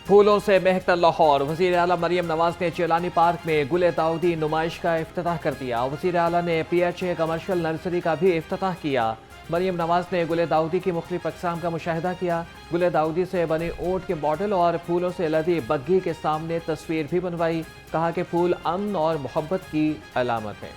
फूलों से महकता लाहौर। वज़ीर आला मरियम नवाज ने चेलानी पार्क में गुले दाऊदी नुमाइश का इफ्तिताह कर दिया। वज़ीर आला ने PHA कमर्शियल नर्सरी का भी इफ्तिताह किया। मरियम नवाज ने गुले दाऊदी की मुख्तलिफ अक़साम का मुशाहिदा किया। गुले दाऊदी से बने ऊँट के बॉटल और फूलों से लदी बग्घी के सामने तस्वीर भी बनवाई। कहा कि फूल अमन और मोहब्बत की अलामत है।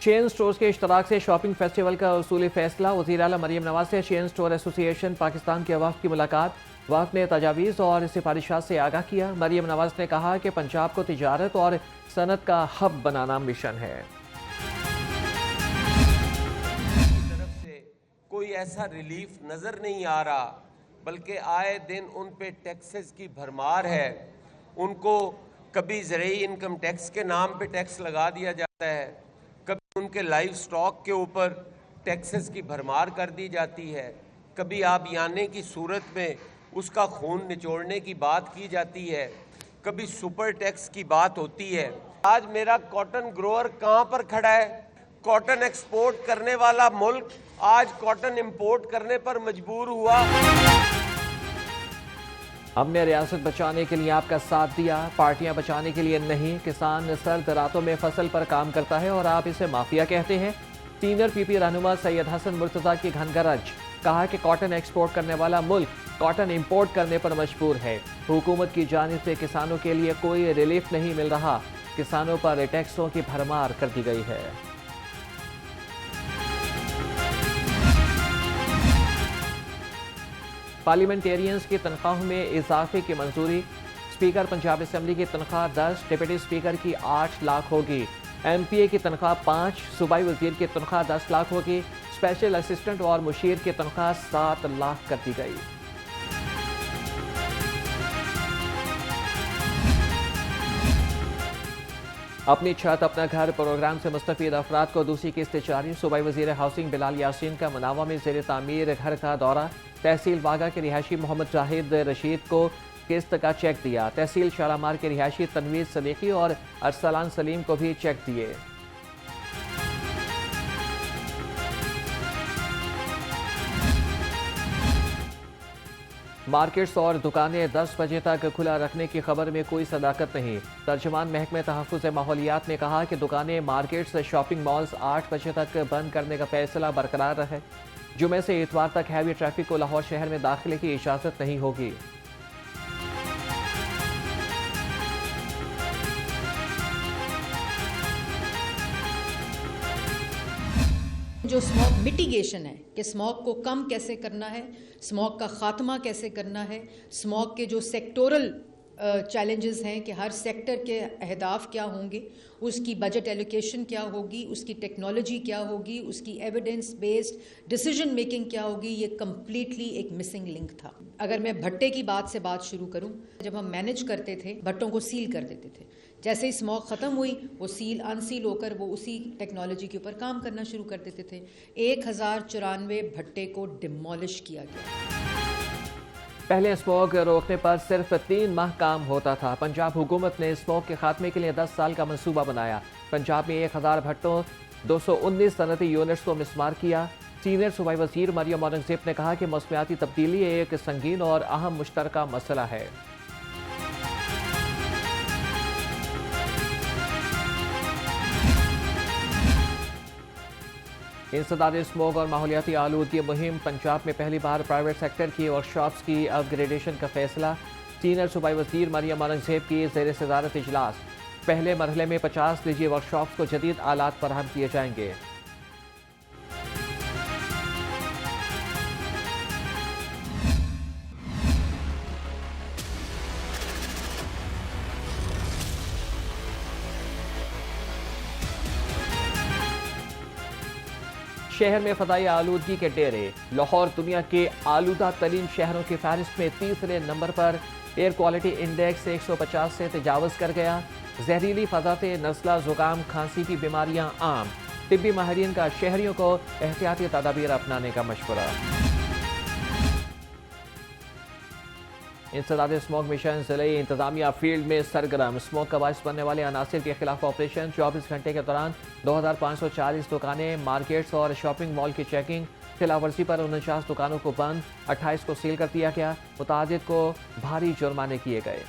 चेन स्टोर्स के इश्तराक से शॉपिंग फेस्टिवल का उसूली फैसला। वज़ीर आला मरियम नवाज से चेन स्टोर एसोसिएशन पाकिस्तान के वफ़द की मुलाकात। वफ़द ने तजावीज़ और सिफारिशात से आगाह किया। मरियम नवाज ने कहा कि पंजाब को तिजारत और सनत का हब बनाना मिशन है। तरफ से कोई ऐसा रिलीफ नजर नहीं आ रहा, बल्कि आए दिन उन पे टैक्सेस की भरमार है। उनको कभी ज़रूरी इनकम टैक्स के नाम पे टैक्स लगा दिया जाता है, कभी उनके लाइव स्टॉक के ऊपर टैक्सेस की भरमार कर दी जाती है, कभी आबियाने की सूरत में उसका खून निचोड़ने की बात की जाती है, कभी सुपर टैक्स की बात होती है। आज मेरा कॉटन ग्रोअर कहाँ पर खड़ा है? कॉटन एक्सपोर्ट करने वाला मुल्क आज कॉटन इंपोर्ट करने पर मजबूर हुआ। हमने रियासत बचाने के लिए आपका साथ दिया, पार्टियां बचाने के लिए नहीं। किसान सर्द रातों में फसल पर काम करता है और आप इसे माफिया कहते हैं। सीनियर PP रहनुमा सैयद हसन मुर्तजा की घनगरज। कहा कि कॉटन एक्सपोर्ट करने वाला मुल्क कॉटन इंपोर्ट करने पर मजबूर है। हुकूमत की जानिब से किसानों के लिए कोई रिलीफ नहीं मिल रहा। किसानों पर टैक्सों की भरमार कर दी गई है। पार्लियामेंटेरियंस की तनख्वाहों में इजाफे की मंजूरी। स्पीकर पंजाब असम्बली की तनख्वाह 10, डिप्टी स्पीकर की 8 लाख होगी। MPA की तनख्वाह 5, सूबाई वजीर की तनख्वाह 10 लाख होगी। स्पेशल असिस्टेंट और मुशीर की तनख्वाह 7 लाख कर दी गई। अपनी छत अपना घर प्रोग्राम से मुस्तफीद अफराद को दूसरी किस्त जारी। सूबाई वजीर हाउसिंग बिलाल यासीन का मनावा में ज़ेर तामीर घर का दौरा। तहसील वागा के रिहायशी मोहम्मद जाहिद रशीद को किस्त का चेक दिया। तहसील शालामार के रिहायशी तनवीर सदीकी और अरसलान सलीम को भी चेक दिए। मार्केट्स और दुकानें 10 बजे तक खुला रखने की खबर में कोई सदाकत नहीं। तर्जुमान महकमे तहफ़्फ़ुज़ माहौलियात ने कहा कि दुकानें, मार्केट्स, शॉपिंग मॉल्स 8 बजे तक बंद करने का फैसला बरकरार रहे। जुमे से इतवार तक हैवी ट्रैफिक को लाहौर शहर में दाखिले की इजाज़त नहीं होगी। जो स्मॉग मिटिगेशन है कि स्मॉग को कम कैसे करना है, स्मॉग का खात्मा कैसे करना है, स्मॉग के जो सेक्टोरल चैलेंजेस हैं कि हर सेक्टर के अहदाफ क्या होंगे, उसकी बजट एलोकेशन क्या होगी, उसकी टेक्नोलॉजी क्या होगी, उसकी एविडेंस बेस्ड डिसीजन मेकिंग क्या होगी, ये कम्प्लीटली एक मिसिंग लिंक था। अगर मैं भट्टे की बात से बात शुरू करूं, जब हम मैनेज करते थे भट्टों को सील कर देते थे। जैसे ही स्मॉग ख़त्म हुई वो सील अनसील होकर वो उसी टेक्नोलॉजी के ऊपर काम करना शुरू कर देते थे। 1094 भट्टे को डिमोलिश किया गया। पहले स्मॉग रोकने पर सिर्फ 3 माह काम होता था। पंजाब हुकूमत ने स्मॉग के खात्मे के लिए 10 साल का मंसूबा बनाया। पंजाब में 1000 भट्टों 219 सनती यूनिट्स को मिसमार किया। सीनियर सूबाई वजीर मरियम औरंगजेब ने कहा कि मौसमियाती तब्दीली एक संगीन और अहम मुश्तरका मसला है। इंसदाद स्मोग और माहौलियाती आलूदगी मुहिम। पंजाब में पहली बार प्राइवेट सेक्टर की वर्कशॉप्स की अपग्रेडेशन का फैसला। सीनियर सूबाई वजीर मरियम औरंगजेब की ज़ेर सदारत इजलास। पहले मरहले में 50 निजी वर्कशॉप्स को जदीद आलात फराहम किए जाएंगे। शहर में फदाई आलूदगी के डेरे। लाहौर दुनिया के आलूदा तरीन शहरों की फहरिस्त में 3रे नंबर पर। एयर क्वालिटी इंडेक्स 150 से तजावज़ कर गया। जहरीली फजा से नज़ला, ज़ुकाम, खांसी की बीमारियां आम। तिब्बी माहिरीन का शहरियों को एहतियाती तदाबीर अपनाने का मशवरा। इंसदाद स्मोक मिशन जिले इंतजामिया फील्ड में सरगर्म। स्मोक का बायस बनने वाले अनासिर के खिलाफ ऑपरेशन। 24 घंटे के दौरान 2540 दुकानें, मार्केट्स और शॉपिंग मॉल की चेकिंग। खिलाफवर्जी पर 49 दुकानों को बंद, 28 को सील कर दिया गया। मुतादिद को भारी जुर्माने किए गए।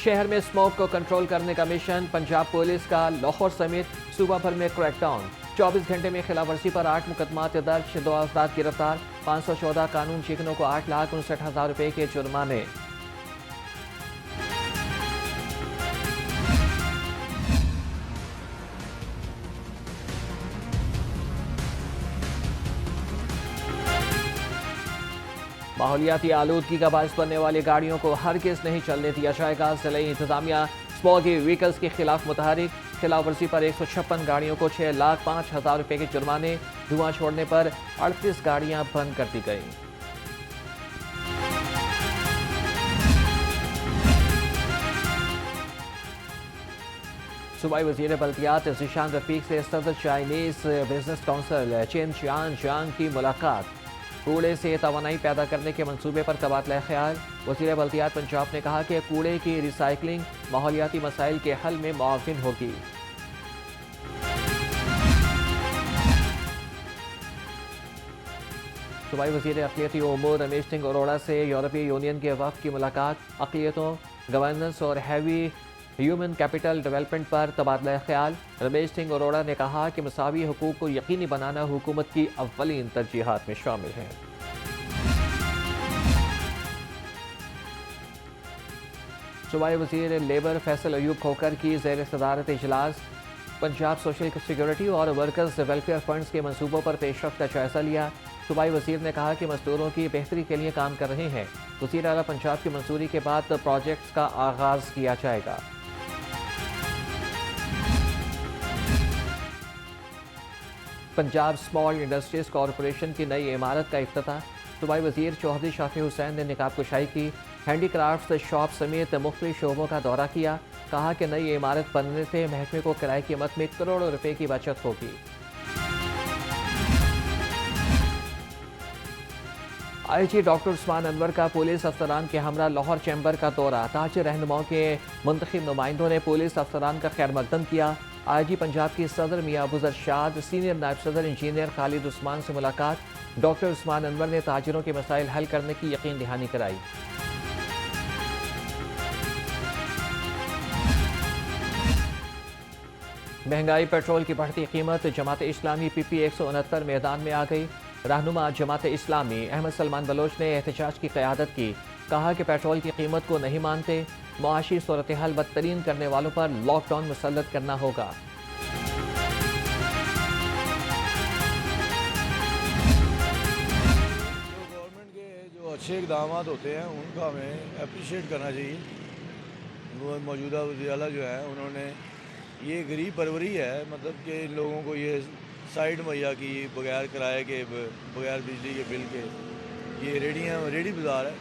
शहर में स्मोक को कंट्रोल करने का मिशन। पंजाब पुलिस का लाहौर समेत सूबा भर में क्रैकडाउन। 24 घंटे में खिलाफवर्जी पर 8 मुकदमात दर्ज, 2 अफराद गिरफ्तार। 514 कानून चीकनों को 8,59,000 रुपए के जुर्माने। माहौलियाती आलूदगी का बायस बनने वाली गाड़ियों को हरगिज नहीं चलने दिया जाएगा। जिले इंतजामिया स्मॉगी व्हीकल्स के खिलाफ मुतहरिक। खिलाफवर्जी पर 156 गाड़ियों को 6,05,000 रुपए के जुर्माने। धुआं छोड़ने पर 38 गाड़ियां बंद कर दी गई। सूबाई वज़ीर बल्दियात ज़ीशान रफीक से सदर Chinese business council chain Jiang की मुलाकात। कूड़े से तवानाई पैदा करने के मंसूबे पर तबादला ख्याल। वज़ीर बल्दियात पंजाब ने कहा कि कूड़े की रिसाइकलिंग माहौलियाती मसाइल के हल में मुआविन होगी। सूबाई वज़ीर अक़लियती उमूर रमेश सिंह अरोड़ा से यूरोपीय यूनियन के वफ़द की मुलाकात। अक़लियतों, गवर्नेंस और हैवी ह्यूमन कैपिटल डेवलपमेंट पर तबादला ख्याल। रमेश सिंह अरोड़ा ने कहा कि मसावी हुकूक को यकीनी बनाना हुकूमत की अव्वलीन तरजीहात में शामिल है। सूबाई वज़ीर लेबर फैसल अयूब खोकर की ज़ेर सदारत इजलास। पंजाब सोशल सिक्योरिटी और वर्कर्स वेलफेयर फंड्स के मनसूबों पर पेशरफ्त का जायजा लिया। सूबाई वज़ीर ने कहा कि मजदूरों की बेहतरी के लिए काम कर रहे हैं। वज़ीर आला पंजाब की मंजूरी के बाद प्रोजेक्ट्स का आगाज किया जाएगा। पंजाब स्मॉल इंडस्ट्रीज कॉरपोरेशन की नई इमारत का इफ्तिताह। सूबाई वज़ीर चौधरी शाफी हुसैन ने निकाब कुशाई की। हैंडीक्राफ्ट शॉप समेत मुख्तलिफ शोबों का दौरा किया। कहा कि नई इमारत बनने से महकमे को किराए की कीमत में करोड़ों रुपए की बचत होगी। IG डॉक्टर उस्मान अनवर का पुलिस अफसरान के हमरा लाहौर चैम्बर का दौरा। ताज रहनुमाओं के मुंतखब नुमाइंदों ने पुलिस अफसरान का खैर मकदम किया। IG पंजाब की सदर मियां अबू शाद, सीनियर नायब सदर इंजीनियर खालिद उस्मान से मुलाकात। डॉक्टर उस्मान अनवर ने ताजिरों के मसाइल हल करने की यकीन दहानी कराई। महंगाई, पेट्रोल की बढ़ती कीमत। जमात इस्लामी PP 169 मैदान में आ गई। रहनुमा जमात इस्लामी अहमद सलमान बलोच ने एहतजाज की क़यादत की। कहा कि पेट्रोल की कीमत को नहीं मानते, मुआशी सूरत हाल बदतरीन करने वालों पर लॉकडाउन मुसल्लत करना होगा। गवर्नमेंट के जो अच्छे इकदाम होते हैं उनका हमें अप्रिशिएट करना चाहिए। मौजूदा वज़ीर आला जो है उन्होंने ये गरीब परवरी है, मतलब कि इन लोगों को ये साइड मुहैया की बगैर किराए के, बगैर बिजली के बिल के। ये रेडी बाज़ार है,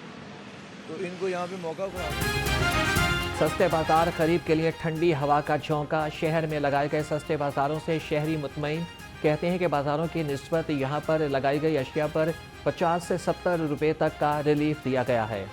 तो इनको यहाँ पे मौका फराहम। सस्ते बाजार खरीद के लिए ठंडी हवा का झोंका। शहर में लगाए गए सस्ते बाजारों से शहरी मुतमईन। कहते हैं कि बाजारों की निस्बत यहाँ पर लगाई गई अशिया पर 50 से 70 रुपए तक का रिलीफ दिया गया है।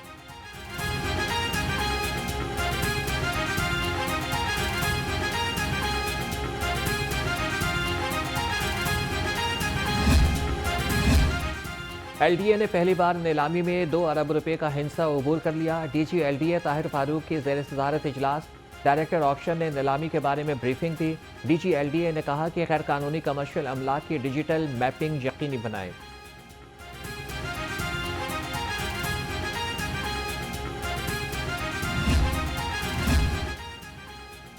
LDA ने पहली बार नीलामी में 2 अरब रुपए का हिस्सा अबूर कर लिया। DG LDA ताहिर फारूक की ज़ेर सदारत इजलास। डायरेक्टर ऑक्शन ने नीलामी के बारे में ब्रीफिंग दी। DG LDA ने कहा कि गैर कानूनी कमर्शियल अमलाक की डिजिटल मैपिंग यकीनी बनाएं।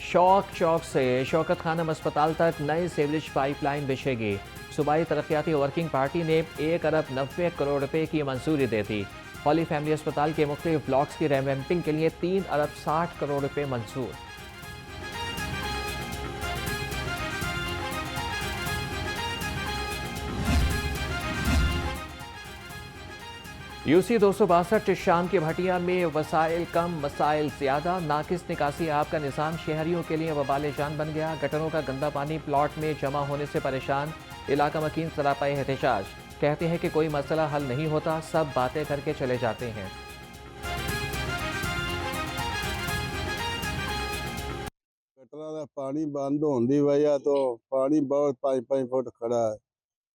शौक चौक से शौकत खानम अस्पताल तक नई सीवरेज पाइपलाइन बिछेगी। सूबाई तरक्याती वर्किंग पार्टी ने 1 अरब 90 करोड़ रुपए की मंजूरी दे दी। हॉली फैमिली अस्पताल के मुख्तलिफ ब्लॉक्स की रेवैम्पिंग के लिए 3 अरब 60 करोड़ रुपए मंजूर। यूसी 262 शाम की भटिया में वसाइल कम मसाइल ज्यादा, नाकिस निकासी आपका निज़ाम शहरियों के लिए वबाल जान बन गया। गटरों का गंदा पानी प्लॉट में जमा होने से परेशान इलाका मकीन सरापाए एहतजाज, कहते हैं कि कोई मसला हल नहीं होता, सब बातें करके चले जाते हैं। गटरां दा पानी बंद होने की वजह तो पानी बहुत 5-5 फुट खड़ा है।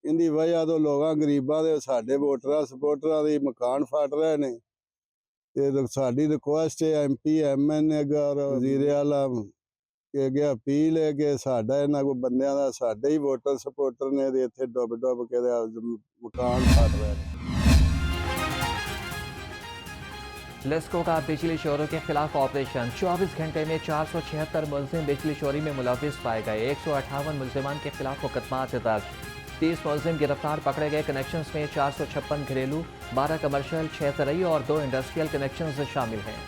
इनकी वजह तो लोगों गरीबां दे साडे वोटरां सपोर्टरां दे मकान फट रहे ने ते साडी रिक्वेस्ट है MP MNA और वजीर आला के अगे अपील है कि साडा इन्हां को बंदियां दा साडे ही वोटर सपोर्टर ने ते इत्थे डुब के मकान फट रहे ने। लेस्को का बिजली चोरों के खिलाफ ऑपरेशन, 24 घंटे में 476 मुलजिम बिजली चोरी में मुलविस पाए गए। 158 मुलजिमान के खिलाफ मुकदमात दर्ज, 30 मुलजिम गिरफ्तार पकड़े गए। कनेक्शंस में 456 घरेलू, 12 कमर्शियल, 6 ज़रई और 2 इंडस्ट्रियल कनेक्शंस शामिल हैं।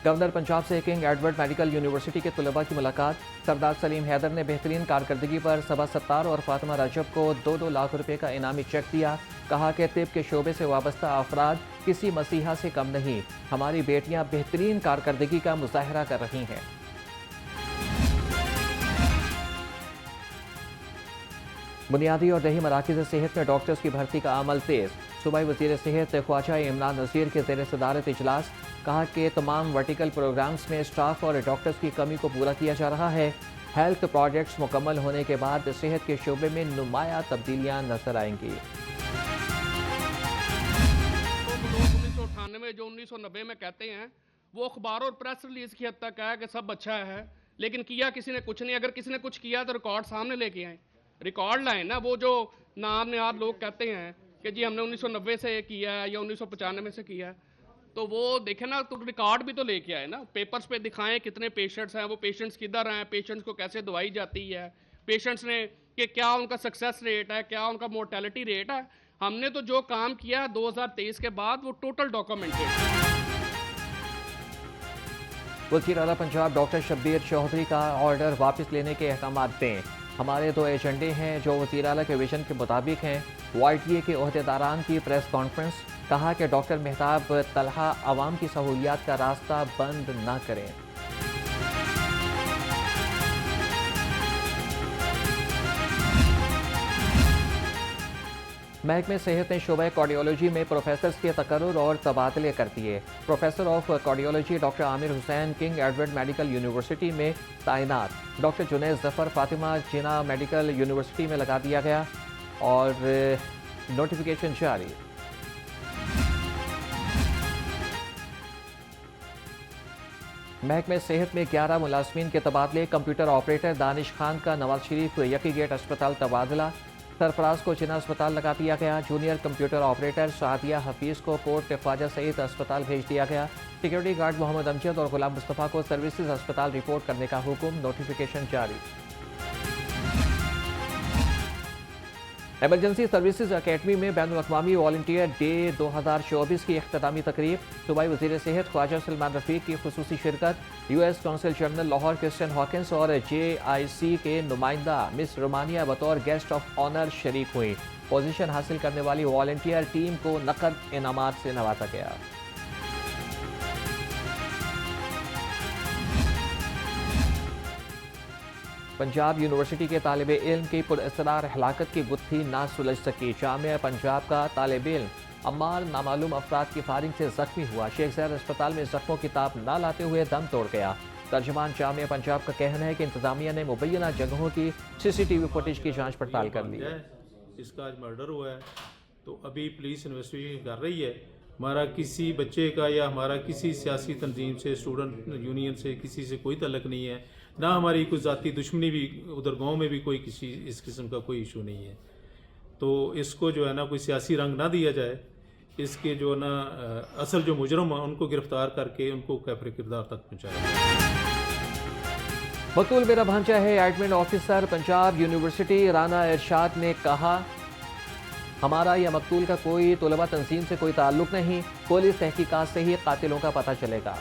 गवर्नर पंजाब से किंग एडवर्ड मेडिकल यूनिवर्सिटी के तलबा की मुलाकात। सरदार सलीम हैदर ने बेहतरीन कारकर्दगी पर सबा सत्तार और फातिमा रजब को 2-2 लाख रुपए का इनामी चेक दिया। कहा कि तिब के शोबे से वाबस्ता अफराद किसी मसीहा से कम नहीं, हमारी बेटियां बेहतरीन कारकर्दगी का मुजाहरा कर रही हैं। बुनियादी और दही मराकज़ सेहत में डॉक्टर्स की भर्ती का अमल तेज। सूबाई वज़ीर सेहत ख्वाजा इमरान नज़ीर के ज़ेर सदारत इजलास, कहा कि तमाम वर्टिकल प्रोग्राम्स में स्टाफ और डॉक्टर्स की कमी को पूरा किया जा रहा है। हेल्थ प्रोजेक्ट्स मुकम्मल होने के बाद सेहत के शोबे में नुमाया तब्दीलियाँ नजर आएंगी। 1998 जो 1990 में कहते हैं वो अखबार और प्रेस रिलीज की हद तक है कि सब अच्छा है, लेकिन किया किसी ने कुछ नहीं। अगर किसी ने कुछ किया तो रिकॉर्ड सामने लेके आए, रिकॉर्ड लाए ना। वो जो नाम निहाद लोग कहते हैं कि जी हमने 1990 से किया है या 1995 से किया है, तो वो देखें ना, तो रिकॉर्ड भी तो लेके आए ना, पेपर्स पे दिखाएं कितने पेशेंट्स हैं, वो पेशेंट्स किधर हैं, पेशेंट्स को कैसे दवाई जाती है, पेशेंट्स ने कि क्या उनका सक्सेस रेट है, क्या उनका मोर्टेलिटी रेट है। हमने तो जो काम किया 2023 के बाद वो टोटल डॉक्यूमेंटेड। वज़ीर आला पंजाब डॉक्टर शब्बीर चौधरी का ऑर्डर वापस लेने के अहकाम दें। हमारे 2 एजेंडे हैं जो वज़ीर आला के विजन के मुताबिक हैं। YTA के ओहदेदारान की प्रेस कॉन्फ्रेंस, कहा कि डॉक्टर मेहताब तलहा अवाम की सहूलियात का रास्ता बंद न करें। महकमे सेहत ने शोबे कार्डियोलॉजी में प्रोफेसर्स के तकर्रुर और तबादले कर दिए। Professor of cardiology doctor Aamir Hussain king Edward medical university में तैनात। डॉक्टर जुनैद जफर फातिमा जिना मेडिकल यूनिवर्सिटी में लगा दिया गया और नोटिफिकेशन जारी। महकमे सेहत में 11 मुलाजमीन के तबादले। कंप्यूटर ऑपरेटर दानिश खान का नवाज शरीफ यकी गेट अस्पताल तबादला। सरफराज को जिना अस्पताल लगा दिया गया। Junior computer operator Sadia Hafeez को कोर्ट ख्वाजा सईद अस्पताल भेज दिया गया। सिक्योरिटी गार्ड मोहम्मद अमजद और गुलाम मुस्तफ़ा को सर्विसेज अस्पताल रिपोर्ट करने का हुक्म, नोटिफिकेशन जारी। एमरजेंसी सर्विसेज अकेडमी में बैनुल-अक़वामी वॉलंटियर डे 2024 की इख्तितामी तकरीब। सूबाई वज़ीर सेहत ख्वाजा सलमान रफ़ीक की खुसूसी शिरकत। US council general Lahore Christian Hawkins और JIC के नुमाइंदा मिस रोमानिया बतौर गेस्ट ऑफ ऑनर शरीक हुई। पोजीशन हासिल करने वाली वॉलंटियर टीम को नकद इनामात से नवाजा गया। पंजाब यूनिवर्सिटी के तालिब इल्म की पुरअसरार हलाकत की गुत्थी ना सुलझ सकी। जामिया पंजाब का तालिब इल्म अम्मार नामालूम अफराद की फायरिंग से जख्मी हुआ। शेख ज़ैद अस्पताल में जख्मों की ताप ना लाते हुए दम तोड़ गया। तर्जुमान जामिया पंजाब का कहना है कि इंतजामिया ने मुबैना जगहों की CCTV फुटेज की जांच पड़ताल कर ली है। इसका आज मर्डर हुआ है तो अभी पुलिस इन्वेस्टिगेशन कर रही है। हमारा किसी बच्चे का या हमारा किसी सियासी तंजीम से, स्टूडेंट यूनियन से, किसी से कोई तल्लक नहीं है, ना हमारी कोई ज़ाती दुश्मनी भी उधर गांव में भी कोई किसी इस किस्म का कोई इशू नहीं है। तो इसको जो है ना कोई सियासी रंग ना दिया जाए। इसके जो ना असल जो मुजरम है उनको गिरफ्तार करके उनको कैफरे किरदार तक पहुँचाया। मकतूल मेरा भांजा है। Admin officer Punjab university Rana Irshad ने कहा, हमारा या मकतूल का कोई तलबा तंजीम से कोई ताल्लुक नहीं, पुलिस तहकीकात से ही कातिलों का पता चलेगा।